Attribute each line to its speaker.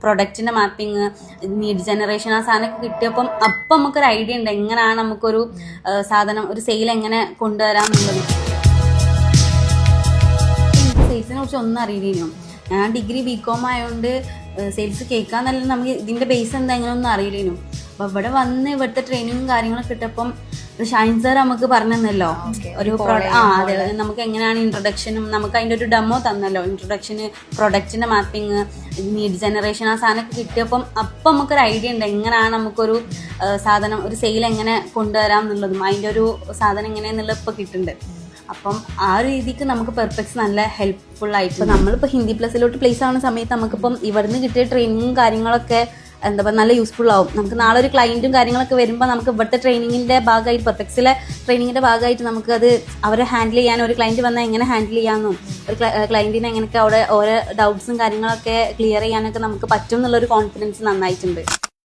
Speaker 1: പ്രൊഡക്റ്റിൻ്റെ mapping, need generation, ആ സാധനമൊക്കെ കിട്ടിയപ്പം അപ്പം നമുക്കൊരു ഐഡിയ ഉണ്ട് എങ്ങനെയാണ് നമുക്കൊരു സാധനം ഒരു സെയിൽ എങ്ങനെ കൊണ്ടുവരാം എന്നുള്ളത്. എനിക്ക് സെയിൽസിനെ കുറിച്ച് ഒന്നും അറിയില്ലേനു. ഞാൻ ഡിഗ്രി ബികോം ആയതുകൊണ്ട് സെയിൽസ് കേൾക്കാന്നല്ല നമുക്ക് ഇതിൻ്റെ ബേസ് എന്താ എങ്ങനെയൊന്നും അറിയില്ലേനു. അപ്പോൾ ഇവിടെ വന്ന് ഇവിടുത്തെ ട്രെയിനിങ്ങും കാര്യങ്ങളൊക്കെ കിട്ടപ്പം ഷൈൻ സാർ നമുക്ക് പറഞ്ഞു തന്നല്ലോ ഒരു അതെ, നമുക്ക് എങ്ങനെയാണ് ഇൻട്രൊഡക്ഷനും നമുക്ക് അതിൻ്റെ ഒരു ഡെമോ തന്നല്ലോ. ഇൻട്രൊഡക്ഷന്, പ്രൊഡക്റ്റിൻ്റെ മാപ്പിങ്, നീഡ് ജനറേഷൻ, ആ സാധനമൊക്കെ കിട്ടിയപ്പം അപ്പം നമുക്കൊരു ഐഡിയ ഉണ്ട് എങ്ങനെയാണ് നമുക്കൊരു സാധനം ഒരു സെയിൽ എങ്ങനെ കൊണ്ടുവരാം എന്നുള്ളതും അതിൻ്റെ ഒരു സാധനം എങ്ങനെയാണെന്നുള്ളത് ഇപ്പോൾ കിട്ടുന്നുണ്ട്. അപ്പം ആ രീതിക്ക് നമുക്ക് പെർഫെക്റ്റ് നല്ല ഹെൽപ്ഫുൾ ആയിട്ട് ഇപ്പോൾ നമ്മളിപ്പോൾ ഹിന്ദി പ്ലസിലോട്ട് പ്ലേസ് ആവുന്ന സമയത്ത് നമുക്കിപ്പം ഇവിടുന്ന് കിട്ടിയ ട്രെയിനിങ്ങും കാര്യങ്ങളൊക്കെ എന്താ പറയുക നല്ല യൂസ്ഫുൾ ആവും. നമുക്ക് നാളെ ഒരു ക്ലയൻറ്റും കാര്യങ്ങളൊക്കെ വരുമ്പോൾ നമുക്ക് ഇവിടുത്തെ ട്രെയിനിങ്ങിൻ്റെ ഭാഗമായിട്ട് പെർഫെക്സിലെ ട്രെയിനിങ്ങിൻ്റെ ഭാഗമായിട്ട് നമുക്കത് അവരെ ഹാൻഡിൽ ചെയ്യാനും ഒരു ക്ലയൻറ്റ് വന്നാൽ എങ്ങനെ ഹാൻഡിൽ ചെയ്യാമെന്നും ഒരു ക്ലയൻറ്റിനെ എങ്ങനെയൊക്കെ അവിടെ ഓരോ ഡൗട്ട്സും കാര്യങ്ങളൊക്കെ ക്ലിയർ ചെയ്യാനൊക്കെ നമുക്ക് പറ്റും എന്നുള്ളൊരു കോൺഫിഡൻസ് നന്നായിട്ടുണ്ട്.